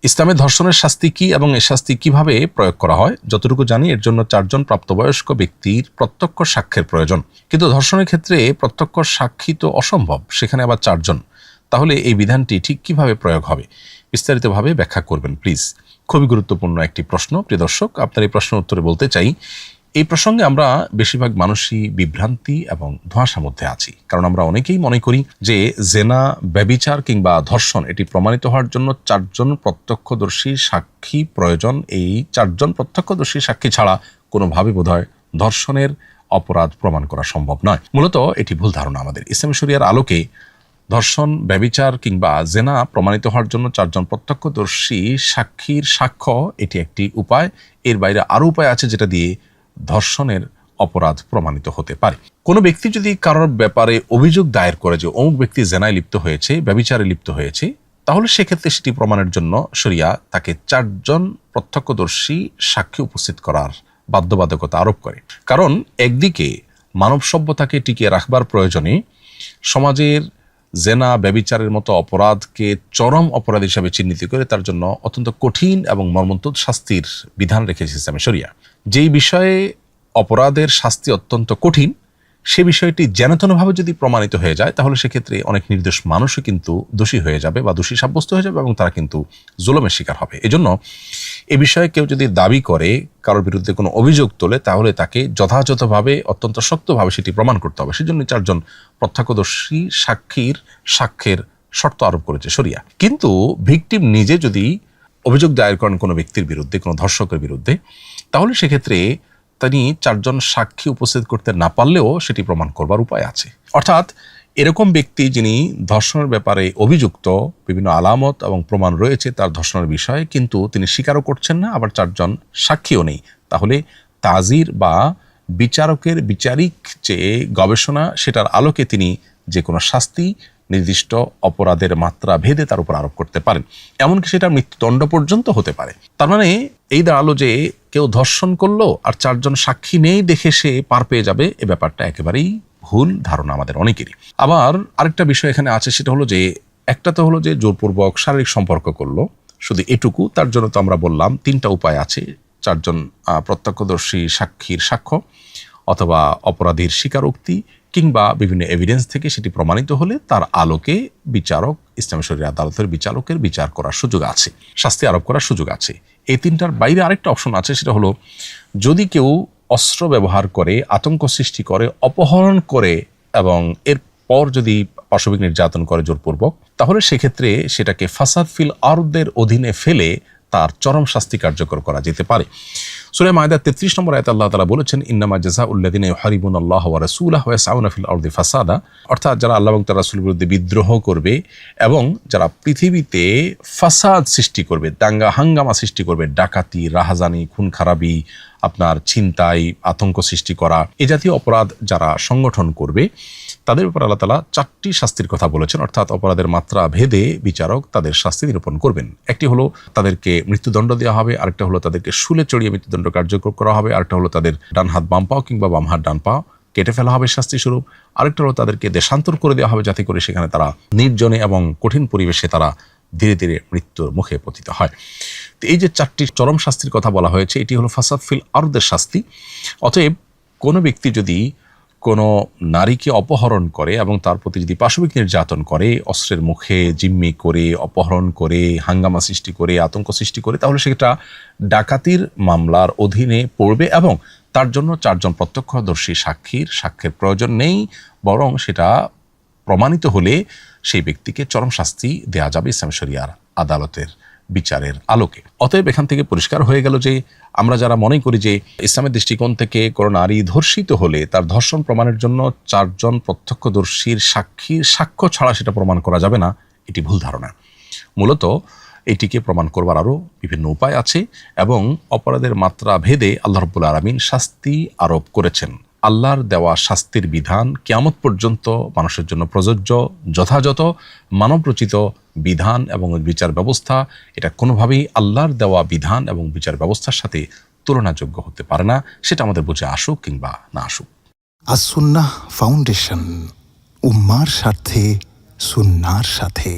ইসলামে ধর্ষণের শাস্তি কি এবং এই শাস্তি কিভাবে প্রয়োগ করা হয় যতটুকু জানি এর জন্য 4 জন প্রাপ্তবয়স্ক ব্যক্তির প্রত্যক্ষ সাক্ষ্যের প্রয়োজন। কিন্তু ধর্ষণের ক্ষেত্রে প্রত্যক্ষ সাক্ষী তো অসম্ভব, সেখানে আবার 4 জন। তাহলে এই বিধানটি ঠিক কিভাবে প্রয়োগ হবে বিস্তারিতভাবে ব্যাখ্যা করবেন প্লিজ। খুবই গুরুত্বপূর্ণ একটি প্রশ্ন। প্রিয় দর্শক, আপনার এই প্রশ্নের উত্তরে বলতে চাই, এই প্রসঙ্গে আমরা বেশিরভাগ মানুষই বিভ্রান্তি এবং ধোঁয়াশার মধ্যে আছি। কারণ আমরা অনেকেই মনে করি যে জেনা, ব্যভিচার কিংবা ধর্ষণ এটি প্রমাণিত হওয়ার জন্য 4 জন প্রত্যক্ষদর্শী সাক্ষী প্রয়োজন। এই 4 জন প্রত্যক্ষদর্শী সাক্ষী ছাড়া কোনোভাবে বোধহয় ধর্ষণের অপরাধ প্রমাণ করা সম্ভব নয়। মূলত এটি ভুল ধারণা আমাদের। ইসলামী শরিয়ার আলোকে ধর্ষণ, ব্যভিচার কিংবা জেনা প্রমাণিত হওয়ার জন্য 4 জন প্রত্যক্ষদর্শী সাক্ষীর সাক্ষ্য এটি একটি উপায়। এর বাইরে আরও উপায় আছে যেটা দিয়ে ধর্ষণের অপরাধ প্রমাণিত হতে পারে। কোনো ব্যক্তি যদি কারোর ব্যাপারে অভিযোগ দায়ের করে যে অমুক ব্যক্তি জেনায় লিপ্ত হয়েছে, ব্যভিচারে লিপ্ত হয়েছে, তাহলে সেক্ষেত্রে সেটি প্রমাণের জন্য শরিয়া তাকে 4 জন প্রত্যক্ষদর্শী সাক্ষী উপস্থিত করার বাধ্যবাধকতা আরোপ করে। কারণ একদিকে মানব সভ্যতাকে টিকিয়ে রাখবার প্রয়োজনে সমাজের জেনা, ব্যভিচারের মতো অপরাধকে চরম অপরাধ হিসাবে চিহ্নিত করে তার জন্য অত্যন্ত কঠিন এবং মর্মন্তুদ শাস্তির বিধান রেখেছে ইসলামী শরিয়া। যেই বিষয়ে অপরাধের শাস্তি অত্যন্ত কঠিন, সে বিষয়টি যেনতেনভাবে যদি প্রমাণিত হয়ে যায় তাহলে সেক্ষেত্রে অনেক নির্দোষ মানুষও কিন্তু দোষী হয়ে যাবে বা দোষী সাব্যস্ত হয়ে যাবে এবং তারা কিন্তু জুলুমের শিকার হবে। এজন্য এ বিষয়ে কেউ যদি দাবি করে, কারোর বিরুদ্ধে কোনো অভিযোগ তোলে, তাহলে তাকে যথাযথভাবে অত্যন্ত শক্তভাবে সেটি প্রমাণ করতে হবে। সেজন্য 4 জন প্রত্যক্ষদর্শী সাক্ষ্যের শর্ত আরোপ করেছে শরিয়া। কিন্তু ভিকটিম নিজে যদি অভিযোগ দায়ের করেন কোনো ব্যক্তির বিরুদ্ধে, কোনো ধর্ষকের বিরুদ্ধে, তাহলে সেক্ষেত্রে তিনি 4 জন সাক্ষী উপস্থিত করতে না পারলেও সেটি প্রমাণ করবার উপায় আছে। অর্থাৎ এরকম ব্যক্তি যিনি ধর্ষণের ব্যাপারে অভিযুক্ত, বিভিন্ন আলামত এবং প্রমাণ রয়েছে তার ধর্ষণের বিষয়ে, কিন্তু তিনি স্বীকারও করছেন না, আবার 4 জন সাক্ষীও নেই, তাহলে তাজির বা বিচারকের বিচারিক যে গবেষণা সেটার আলোকে তিনি যে কোনো শাস্তি নির্দিষ্ট অপরাধের মাত্রা ভেদে তার উপর আরোপ করতে পারেন। এমনকি সেটা মৃত্যুদণ্ড পর্যন্ত হতে পারে। তার মানে এই দাঁড়ালো যে কেউ ধর্ষণ করলো আর 4 জন সাক্ষী নেই দেখে সে পার পেয়ে যাবে, এ ব্যাপারটা একেবারেই ভুল ধারণা আমাদের অনেকেরই। আবার আরেকটা বিষয় এখানে আছে, সেটা হলো যে একটা তো হলো যে জোরপূর্বক শারীরিক সম্পর্ক করলো, শুধু এটুকু। তার জন্য তো আমরা বললাম 3টা উপায় আছে। 4 জন প্রত্যক্ষদর্শী সাক্ষীর সাক্ষ্য, অথবা অপরাধীর স্বীকারোক্তি, কিংবা বিভিন্ন এভিডেন্স থেকে সেটি প্রমাণিত হলে তার আলোকে বিচারক, ইসলামী শরিয়া আদালতের বিচারকের বিচার করার সুযোগ আছে, শাস্তি আরোপ করার সুযোগ আছে। এই 3টার বাইরে আরেকটা অপশন আছে, সেটা হলো যদি কেউ অস্ত্র ব্যবহার করে, আতঙ্ক সৃষ্টি করে, অপহরণ করে এবং এরপর যদি পাশবিক নির্যাতন করে জোরপূর্বক, তাহলে সেক্ষেত্রে সেটাকে ফাসাদ ফিল আরদের অধীনে ফেলে তার চরম শাস্তি কার্যকর করা যেতে পারে। সূরা মায়দা 33 নম্বর আয়াতে আল্লাহ তাআলা বলেছেন, ইন্নামা জাযাউল্লাযিনা ইউহারিবুনাল্লাহা ওয়া রাসূলাহু ওয়া ইয়াসআউনা ফিল আরদি ফাসাদা, অর্থাৎ যারা আল্লাহ এবং তার রাসূলের বিরুদ্ধে বিদ্রোহ করবে এবং যারা পৃথিবীতে ফাসাদ সৃষ্টি করবে, দাঙ্গা হাঙ্গামা সৃষ্টি করবে, ডাকাতি, রাহাজানি, খুন খারাপি, আপনার ছিনতাই, আতঙ্ক সৃষ্টি করা, এ জাতীয় অপরাধ যারা সংগঠন করবে, তাদের উপর আল্লাহ তাআলা 4টি শাস্তির কথা বলেছেন। অর্থাৎ অপরাধের মাত্রা ভেদে বিচারক তাদের শাস্তি নিরূপণ করবেন। একটি হলো তাদেরকে মৃত্যুদণ্ড দেওয়া হবে, আরেকটা হলো তাদেরকে শুলে চড়িয়ে মৃত্যুদণ্ড কার্যকর করা হবে, আরেকটা হলো তাদের ডান হাত বাম পাও কিংবা বাম হাত ডান পা কেটে ফেলা হবে শাস্তি স্বরূপ, আরেকটা হলো তাদেরকে দেশান্তর করে দেওয়া হবে যাতে করে সেখানে তারা নির্জনে এবং কঠিন পরিবেশে তারা ধীরে ধীরে মৃত্যুর মুখে পতিত হয়। তো এই যে 4টি চরম শাস্তির কথা বলা হয়েছে, এটি হলো ফাসাদ ফিল আরদের শাস্তি। অতএব কোনো ব্যক্তি যদি কোনো নারীকে অপহরণ করে এবং তার প্রতি যদি পাশবিক নির্যাতন করে, অস্ত্রের মুখে জিম্মি করে, অপহরণ করে, হাঙ্গামা সৃষ্টি করে, আতঙ্ক সৃষ্টি করে, তাহলে সেটা ডাকাতির মামলার অধীনে পড়বে এবং তার জন্য 4 জন প্রত্যক্ষদর্শী সাক্ষ্যের প্রয়োজন নেই, বরং সেটা প্রমাণিত হলে সেই ব্যক্তিকে চরম শাস্তি দেয়া যাবে ইসলামী শরিয়ার আদালতের বিচারের আলোকে। অতএব এখান থেকে পরিষ্কার হয়ে গেল যে আমরা যারা মনে করি যে ইসলামের দৃষ্টিকোণ থেকে কোনো নারী ধর্ষিত হলে তার ধর্ষণ প্রমাণের জন্য 4 জন প্রত্যক্ষদর্শীর সাক্ষ্য ছাড়া সেটা প্রমাণ করা যাবে না, এটি ভুল ধারণা। মূলত এটিকে প্রমাণ করবার আরও বিভিন্ন উপায় আছে এবং অপরাধের মাত্রা ভেদে আল্লাহ রাব্বুল আলামিন শাস্তি আরোপ করেছেন। আল্লাহর দেওয়া শাস্তির বিধান কিয়ামত পর্যন্ত মানুষের জন্য প্রযোজ্য, যথাযথ মানবরচিত বিধান এবং বিচার ব্যবস্থা, এটা কোনোভাবেই আল্লাহর দেওয়া বিধান এবং বিচার ব্যবস্থার সাথে তুলনাযোগ্য হতে পারে না, সেটা আমাদের বুঝে আসুক কিংবা না আসুক। আস সুন্নাহ ফাউন্ডেশন, উম্মার স্বার্থে সুন্নাহর সাথে।